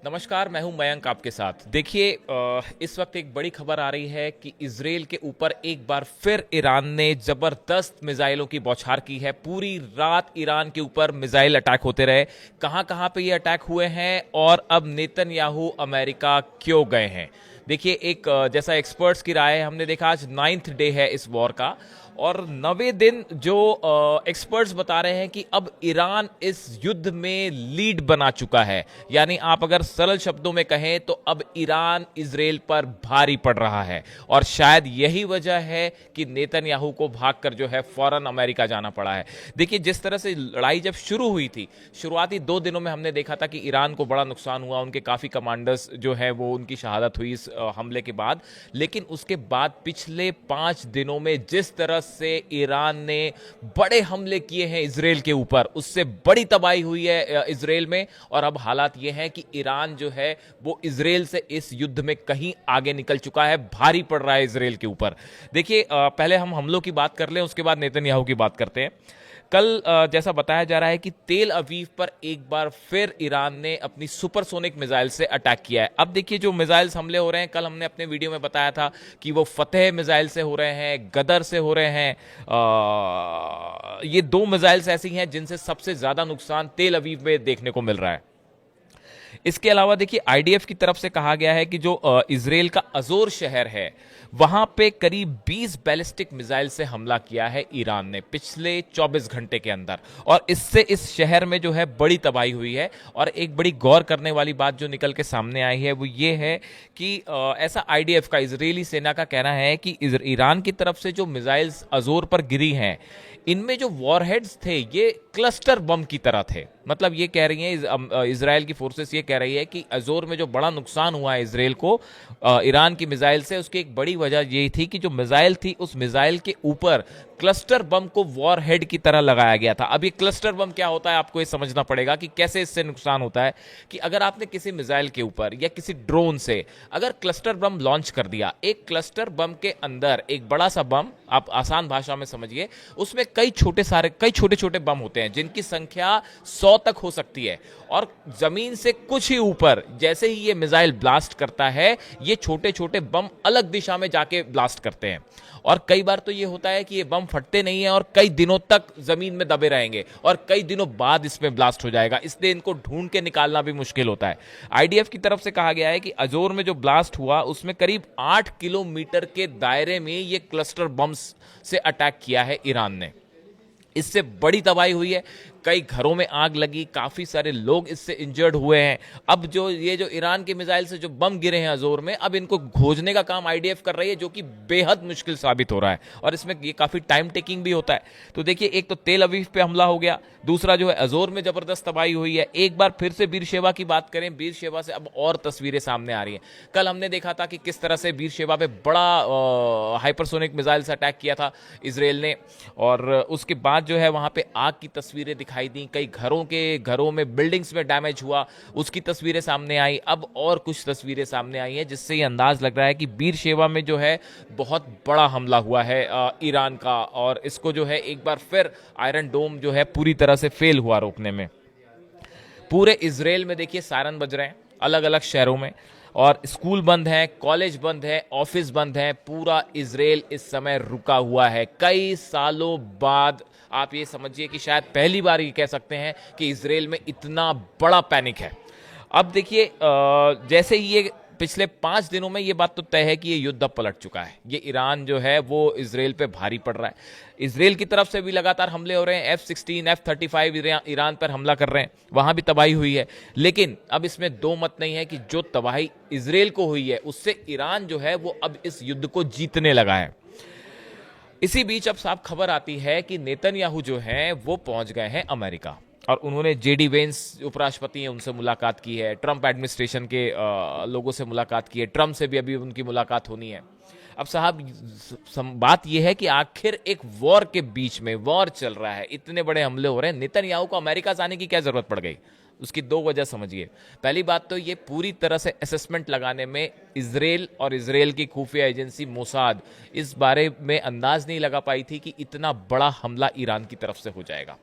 नमस्कार, मैं हूं मयंक आपके साथ। देखिए इस वक्त एक बड़ी खबर आ रही है कि इजराइल के ऊपर एक बार फिर ईरान ने जबरदस्त मिसाइलों की बौछार की है। पूरी रात ईरान के ऊपर मिसाइल अटैक होते रहे। कहां कहां पे ये अटैक हुए हैं और अब नेतन्याहू अमेरिका क्यों गए हैं। देखिए एक जैसा एक्सपर्ट्स की राय है, हमने देखा आज 9th डे है इस वॉर का और 9वें दिन जो एक्सपर्ट्स बता रहे हैं कि अब ईरान इस युद्ध में लीड बना चुका है। यानी आप अगर सरल शब्दों में कहें तो अब ईरान इजराइल पर भारी पड़ रहा है और शायद यही वजह है कि नेतन्याहू को भागकर जो है फौरन अमेरिका जाना पड़ा है। देखिए जिस तरह से लड़ाई जब शुरू हुई थी, शुरुआती 2 दिनों में हमने देखा था कि ईरान को बड़ा नुकसान हुआ, उनके काफी कमांडर्स जो है वो उनकी शहादत हुई इस हमले के बाद। लेकिन उसके बाद पिछले 5 दिनों में जिस तरह से ईरान ने बड़े हमले किए हैं इजराइल के ऊपर, उससे बड़ी तबाही हुई है इजराइल में। और अब हालात यह है कि ईरान जो है वो इजराइल से इस युद्ध में कहीं आगे निकल चुका है, भारी पड़ रहा है इजराइल के ऊपर। देखिए पहले हम हमलों की बात कर लें, उसके बाद नेतन्याहू की बात करते हैं। कल जैसा बताया जा रहा है कि तेल अवीव पर एक बार फिर ईरान ने अपनी सुपरसोनिक मिसाइल से अटैक किया है। अब देखिए जो मिसाइल्स हमले हो रहे हैं, कल हमने अपने वीडियो में बताया था कि वो फतेह मिसाइल से हो रहे हैं, गदर से हो रहे हैं। ये 2 मिसाइल्स ऐसी हैं जिनसे सबसे ज्यादा नुकसान तेल अवीव में देखने को मिल रहा है। इसके अलावा देखिए आईडीएफ की तरफ से कहा गया है कि जो इजराइल का अजोर शहर है, वहां पे करीब 20 बैलिस्टिक मिसाइल से हमला किया है ईरान ने पिछले 24 घंटे के अंदर। और इससे इस शहर में जो है बड़ी तबाही हुई है। और एक बड़ी गौर करने वाली बात जो निकल के सामने आई है वो ये है कि ऐसा आईडीएफ का, इजरायली सेना का कहना है कि ईरान की तरफ से जो मिसाइल्स अजोर पर गिरी हैं, इनमें जो वॉरहेड्स थे ये क्लस्टर बम की तरह थे। मतलब ये कह रही हैं इजराइल की फोर्सेस ये कह रही है कि अजोर में जो बड़ा नुकसान हुआ है इजराइल को ईरान की मिसाइल से, उसकी एक बड़ी वजह ये थी कि जो मिसाइल थी उस मिसाइल के ऊपर क्लस्टर बम को वॉरहेड की तरह लगाया गया था। अब ये क्लस्टर बम क्या होता है आपको ये समझना पड़ेगा कि कैसे इससे नुकसान होता है। कि अगर आपने किसी मिसाइल के ऊपर या किसी ड्रोन से अगर क्लस्टर बम लॉन्च कर दिया, एक क्लस्टर बम के अंदर एक बड़ा सा बम, आप आसान भाषा में समझिए, उसमें कई छोटे छोटे बम होते हैं जिनकी संख्या 100 तक हो सकती है। और जमीन से कुछ ही ऊपर जैसे ही ये मिसाइल ब्लास्ट करता है, ये छोटे छोटे बम अलग दिशा में जाके ब्लास्ट करते हैं। और कई बार तो ये होता है कि ये बम फटते नहीं है और कई दिनों तक जमीन में दबे रहेंगे और कई दिनों बाद इसमें ब्लास्ट हो जाएगा, इसलिए इनको ढूंढ के निकालना भी मुश्किल होता है। आईडीएफ की तरफ से कहा गया है कि अजोर में जो ब्लास्ट हुआ उसमें करीब 8 किलोमीटर के दायरे में ये क्लस्टर बम्स से अटैक किया है ईरान ने। इससे बड़ी तबाही हुई है, कई घरों में आग लगी, काफी सारे लोग इससे इंजर्ड हुए हैं। अब जो ईरान के मिसाइल से जो बम गिरे हैं अजोर में, अब इनको खोजने का काम आईडीएफ कर रही है, जो कि बेहद मुश्किल साबित हो रहा है और इसमें ये काफी टाइम टेकिंग भी होता है। तो देखिए एक तो तेल अवीव पे हमला हो गया, दूसरा जो है अजोर में जबरदस्त तबाही हुई है। एक बार फिर से बीरशेबा की बात करें, बीरशेबा से अब और तस्वीरें सामने आ रही हैं। कल हमने देखा था कि किस तरह से बीरशेबा पे बड़ा हाइपरसोनिक मिसाइल से अटैक किया था इसराइल ने, और उसके बाद जो है वहां पे आग की तस्वीरें दिखाई दी, कई घरों में बिल्डिंग्स में डैमेज हुआ, उसकी तस्वीरें सामने आई। अब और कुछ तस्वीरें सामने आई हैं जिससे ये अंदाज लग रहा है कि बीरशेबा में जो है बहुत बड़ा हमला हुआ है ईरान का, और इसको जो है एक बार फिर आयरन डोम जो है पूरी तरह से फेल हुआ रोकने में। पूरे इजराइल में देखिए सायरन बज रहे हैं अलग अलग शहरों में, और स्कूल बंद हैं, कॉलेज बंद हैं, ऑफिस बंद हैं। पूरा इजराइल इस समय रुका हुआ है। कई सालों बाद आप ये समझिए कि शायद पहली बार ये कह सकते हैं कि इजराइल में इतना बड़ा पैनिक है। अब देखिए जैसे ही ये पिछले 5 दिनों में ये बात तो तय है कि ये युद्ध अब पलट चुका है। ये ईरान जो है वो इजराइल पे भारी पड़ रहा है। इजराइल की तरफ से भी लगातार हमले हो रहे हैं, F-16 F-35 ईरान पर हमला कर रहे हैं, वहां भी तबाही हुई है। लेकिन अब इसमें दो मत नहीं है कि जो तबाही इजराइल को हुई है उससे ईरान जो है वो अब इस युद्ध को जीतने लगा है। इसी बीच अब साफ खबर आती है कि नेतन्याहू जो हैं वो पहुंच गए हैं अमेरिका, और उन्होंने जेडी वेंस जो हैं उनसे मुलाकात की है, ट्रंप एडमिनिस्ट्रेशन के लोगों से मुलाकात की है, ट्रंप से भी अभी उनकी मुलाकात होनी है। अब साहब बात यह है कि आखिर एक वॉर के बीच में, वॉर चल रहा है, इतने बड़े हमले हो रहे हैं, नेतन्याहू को अमेरिका जाने की क्या जरूरत पड़ गई? उसकी 2 वजह समझिए। पहली बात तो ये पूरी तरह से असेसमेंट लगाने में इजराइल और इजराइल की खुफिया एजेंसी मोसाद इस बारे में अंदाज नहीं लगा पाई थी कि इतना बड़ा हमला ईरान की तरफ से हो जाएगा।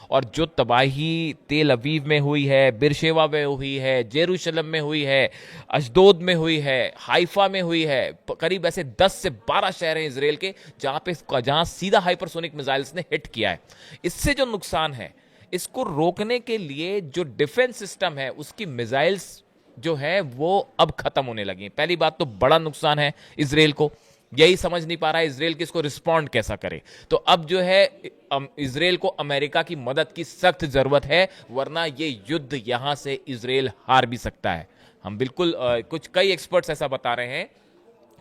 और जो तबाही तेल अवीव में हुई है, बिरशेवा में हुई है, जेरूशलम में हुई है, अशदोद में हुई है, हाइफा में हुई है, करीब ऐसे 10 से 12 शहर हैं इसराइल के जहां सीधा हाइपरसोनिक मिसाइल्स ने हिट किया है। इससे जो नुकसान है, इसको रोकने के लिए जो डिफेंस सिस्टम है उसकी मिसाइल्स जो है वो अब खत्म होने लगी। पहली बात तो बड़ा नुकसान है इसराइल को, यही समझ नहीं पा रहा है इसराइल कि इसको रिस्पॉन्ड कैसा करे। तो अब जो है इसराइल को अमेरिका की मदद की सख्त जरूरत है, वरना ये युद्ध यहां से इसराइल हार भी सकता है। हम बिल्कुल कुछ कई एक्सपर्ट्स ऐसा बता रहे हैं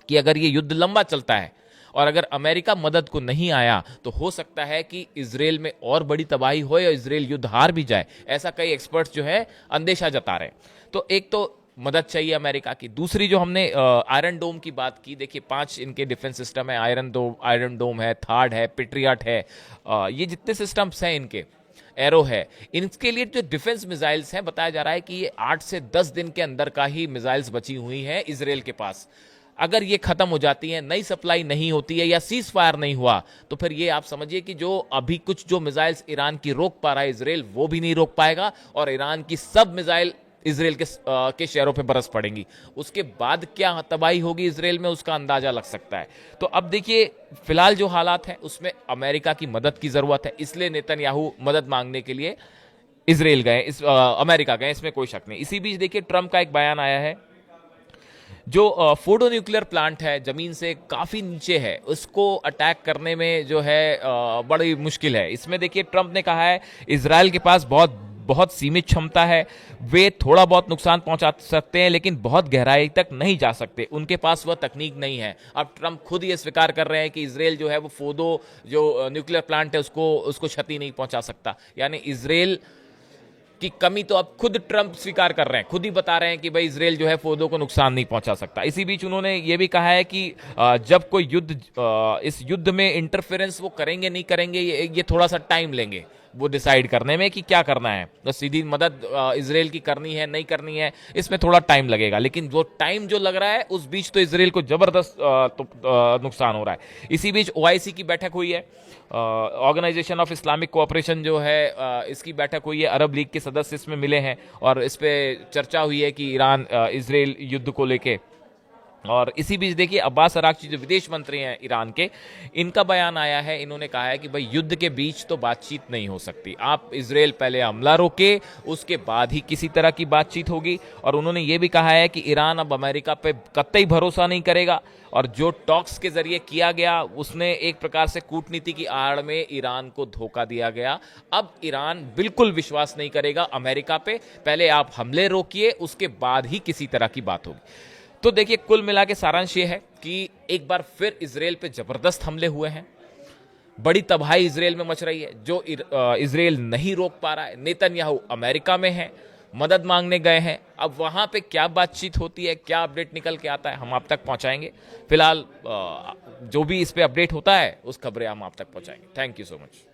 कि अगर ये युद्ध लंबा चलता है और अगर अमेरिका मदद को नहीं आया तो हो सकता है कि इसराइल में और बड़ी तबाही हो या इसराइल युद्ध हार भी जाए। ऐसा कई एक्सपर्ट्स जो है अंदेशा जता रहे हैं। तो एक तो मदद चाहिए अमेरिका की। दूसरी जो हमने आयरन डोम की बात की, देखिए 5 इनके डिफेंस सिस्टम है, आयरन डोम है, थार्ड है, पेट्रियट है, ये जितने सिस्टम्स हैं इनके, एरो है, इनके लिए जो डिफेंस मिसाइल्स हैं बताया जा रहा है कि ये 8 से 10 दिन के अंदर का ही मिसाइल्स बची हुई हैं इसराइल के पास। अगर ये खत्म हो जाती है, नई सप्लाई नहीं होती है या सीज फायर नहीं हुआ, तो फिर ये आप समझिए कि जो अभी कुछ जो मिसाइल्स ईरान की रोक पा रहा है इसराइल, वो भी नहीं रोक पाएगा और ईरान की सब मिसाइल इसराइल के शहरों पे बरस पड़ेंगी। उसके बाद क्या तबाही होगी इसराइल में, उसका अंदाजा लग सकता है। तो अब देखिए फिलहाल जो हालात है उसमें अमेरिका की मदद की जरूरत है, इसलिए नेतन्याहू मदद मांगने के लिए इसराइल गए, अमेरिका गए, इसमें कोई शक नहीं। इसी बीच देखिए ट्रंप का एक बयान आया है, जो फोर्डो न्यूक्लियर प्लांट है, जमीन से काफी नीचे है, उसको अटैक करने में जो है बड़ी मुश्किल है। इसमें देखिए ट्रंप ने कहा है इजराइल के पास बहुत सीमित क्षमता है, वे थोड़ा बहुत नुकसान पहुंचा सकते हैं लेकिन बहुत गहराई तक नहीं जा सकते, उनके पास वह तकनीक नहीं है। अब ट्रंप खुद ये स्वीकार कर रहे हैं कि इसराइल जो है वो फोर्डो जो न्यूक्लियर प्लांट है उसको क्षति नहीं पहुंचा सकता। यानी इसराइल की कमी तो अब खुद ट्रंप स्वीकार कर रहे हैं, खुद ही बता रहे हैं कि भाई इसराइल जो है फोर्डो को नुकसान नहीं पहुंचा सकता। इसी बीच उन्होंने ये भी कहा है कि जब कोई इस युद्ध में इंटरफेरेंस वो करेंगे नहीं करेंगे, ये थोड़ा सा टाइम लेंगे वो डिसाइड करने में कि क्या करना है। तो सीधी मदद इसराइल की करनी है नहीं करनी है, इसमें थोड़ा टाइम लगेगा, लेकिन वो टाइम जो लग रहा है उस बीच तो इसराइल को जबरदस्त नुकसान हो रहा है। इसी बीच ओआईसी की बैठक हुई है, ऑर्गेनाइजेशन ऑफ इस्लामिक कोऑपरेशन जो है इसकी बैठक हुई है, अरब लीग के सदस्य इसमें मिले हैं और इस पे चर्चा हुई है कि ईरान इसराइल युद्ध को लेके। और इसी बीच देखिए अब्बास अराक्ची जो विदेश मंत्री हैं ईरान के, इनका बयान आया है, इन्होंने कहा है कि भाई युद्ध के बीच तो बातचीत नहीं हो सकती, आप इसराइल पहले हमला रोके उसके बाद ही किसी तरह की बातचीत होगी। और उन्होंने ये भी कहा है कि ईरान अब अमेरिका पे कतई भरोसा नहीं करेगा और जो टॉक्स के जरिए किया गया उसने एक प्रकार से कूटनीति की आड़ में ईरान को धोखा दिया गया। अब ईरान बिल्कुल विश्वास नहीं करेगा अमेरिका पे, पहले आप हमले रोकिए उसके बाद ही किसी तरह की बात होगी। तो देखिए कुल मिला के सारांश ये है कि एक बार फिर इसराइल पे जबरदस्त हमले हुए हैं, बड़ी तबाही इसराइल में मच रही है जो इसराइल नहीं रोक पा रहा है। नेतन्याहू अमेरिका में है, मदद मांगने गए हैं, अब वहां पे क्या बातचीत होती है, क्या अपडेट निकल के आता है, हम आप तक पहुंचाएंगे। फिलहाल जो भी इस पे अपडेट होता है उस खबरें हम आप तक पहुंचाएंगे। Thank you so much.